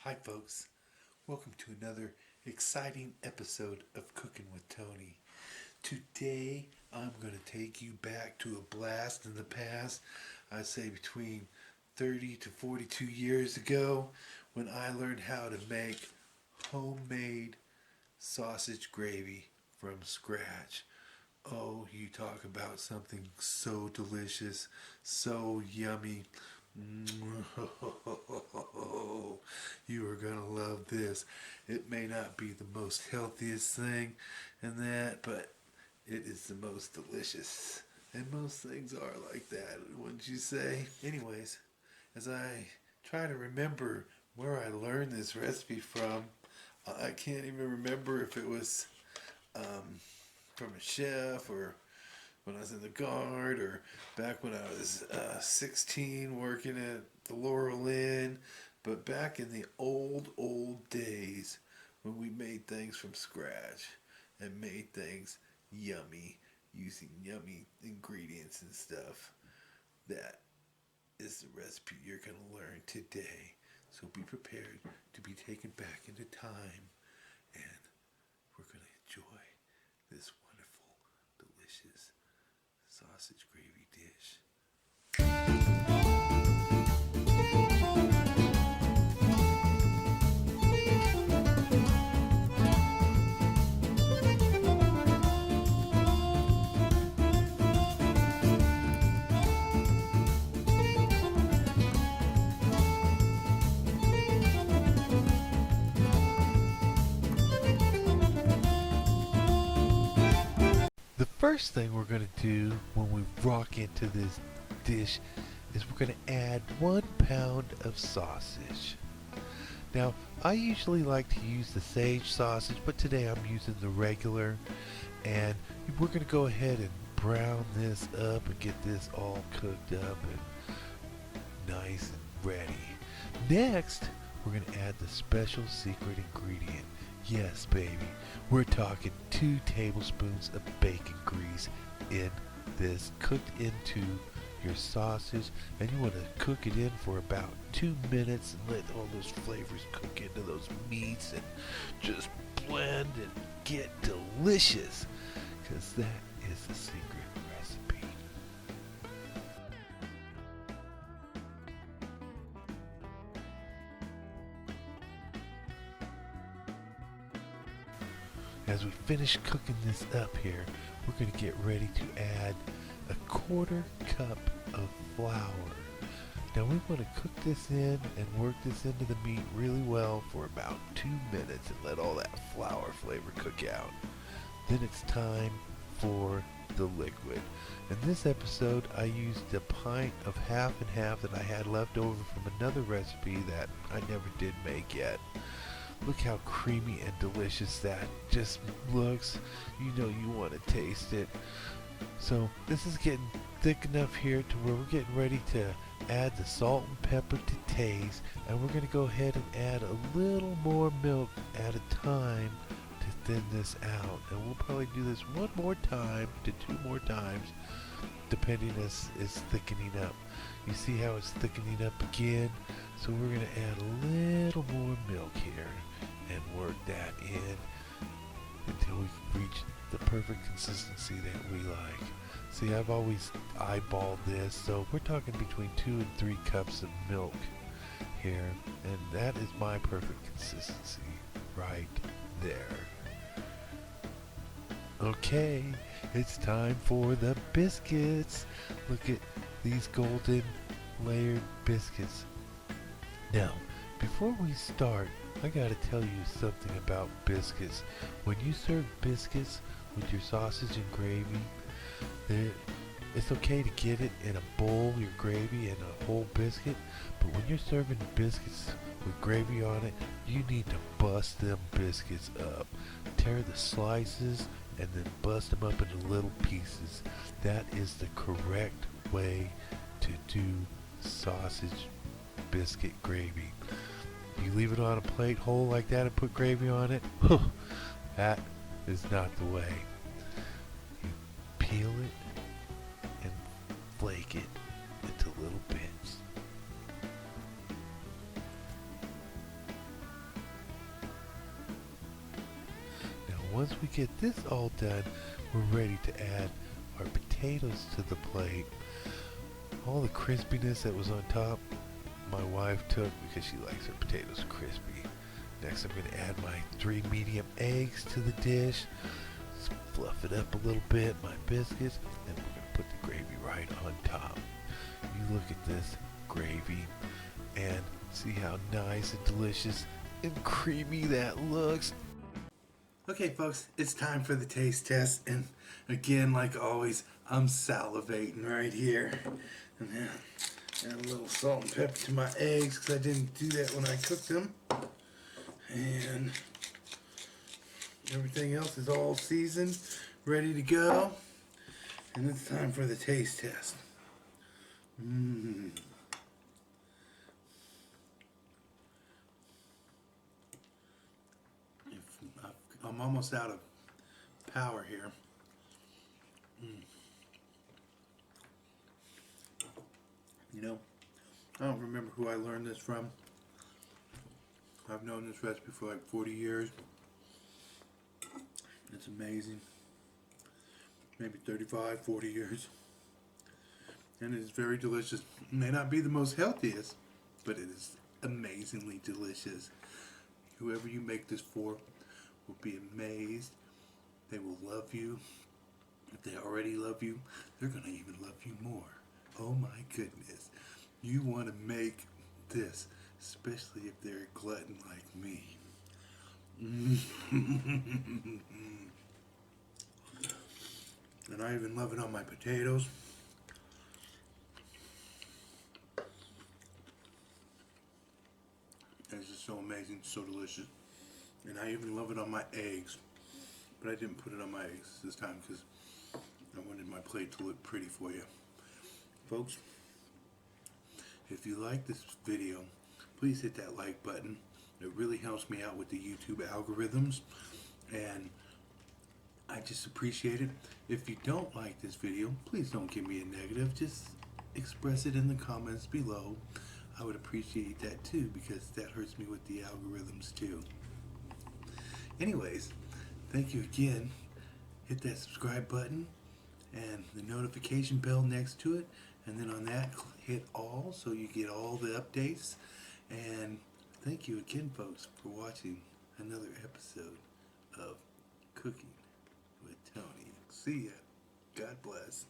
Hi folks, welcome to another exciting episode of Cooking with Tony. Today I'm going to take you back to a blast in the past, I'd say between 30 to 42 years ago, when I learned how to make homemade sausage gravy from scratch. Oh, you talk about something so delicious, so yummy. You are going to love this. It may not be the most healthiest thing and that, but it is the most delicious. And most things are like that, wouldn't you say? Anyways, as I try to remember where I learned this recipe from, I can't even remember if it was from a chef or when I was in the guard or back when I was 16 working at the Laurel Inn. But back in the old days when we made things from scratch and made things yummy using yummy ingredients and stuff, that is the recipe you're going to learn today. So be prepared to be taken back into time, and we're going to enjoy this wonderful, delicious sausage gravy dish. The first thing we're going to do when we rock into this dish is we're going to add 1 pound of sausage. Now, I usually like to use the sage sausage, but today I'm using the regular, and we're going to go ahead and brown this up and get this all cooked up and nice and ready. Next, we're going to add the special secret ingredient. Yes, baby, we're talking 2 tablespoons of bacon grease in this, cooked into your sausage, and you want to cook it in for about 2 minutes and let all those flavors cook into those meats and just blend and get delicious, because that is the secret recipe. As we finish cooking this up here, we're going to get ready to add a 1/4 cup of flour. Now we want to cook this in and work this into the meat really well for about 2 minutes and let all that flour flavor cook out. Then it's time for the liquid. In this episode, I used a pint of half and half that I had left over from another recipe that I never did make yet. Look how creamy and delicious that just looks. You know you want to taste it. So this is getting thick enough here to where we're getting ready to add the salt and pepper to taste, and we're going to go ahead and add a little more milk at a time to thin this out. And we'll probably do this 1 more time to 2 more times, depending as it's thickening up. You see how it's thickening up again? So we're going to add a little more milk here and work that in until we reach the perfect consistency that we like. See, I've always eyeballed this, so we're talking between 2 and 3 cups of milk here, and that is my perfect consistency right there. Okay, it's time for the biscuits. Look at these golden layered biscuits. Now, before we start, I gotta tell you something about biscuits. When you serve biscuits with your sausage and gravy, it's okay to get it in a bowl, your gravy, and a whole biscuit, but when you're serving biscuits with gravy on it, you need to bust them biscuits up. Tear the slices and then bust them up into little pieces. That is the correct way to do sausage biscuit gravy. You leave it on a plate whole like that and put gravy on it, that is not the way. You peel it and flake it into little bits. once we get this all done, we're ready to add our potatoes to the plate. All the crispiness that was on top, my wife took because she likes her potatoes crispy. Next, I'm going to add my 3 medium eggs to the dish. Fluff it up a little bit, my biscuits, and we're going to put the gravy right on top. You look at this gravy and see how nice and delicious and creamy that looks. Okay, folks, it's time for the taste test, and again, like always, I'm salivating right here. And then add a little salt and pepper to my eggs because I didn't do that when I cooked them. And everything else is all seasoned, ready to go. And it's time for the taste test. I'm almost out of power here. You know, I don't remember who I learned this from. I've known this recipe for like 40 years. It's amazing. Maybe 35, 40 years. And it is very delicious. It may not be the most healthiest, but it is amazingly delicious. Whoever you make this for will be amazed. They will love you. If they already love you, they're going to even love you more. Oh my goodness. You want to make this, especially if they're a glutton like me. And I even love it on my potatoes. It's just so amazing, so delicious. And I even love it on my eggs. But I didn't put it on my eggs this time because I wanted my plate to look pretty for you. Folks, if you like this video, please hit that like button. It really helps me out with the YouTube algorithms. And I just appreciate it. If you don't like this video, please don't give me a negative. Just express it in the comments below. I would appreciate that too, because that hurts me with the algorithms too. Anyways, thank you again. Hit that subscribe button and the notification bell next to it, and then on that hit all so you get all the updates. And thank you again, folks, for watching another episode of Cooking with Tony. See ya. God bless.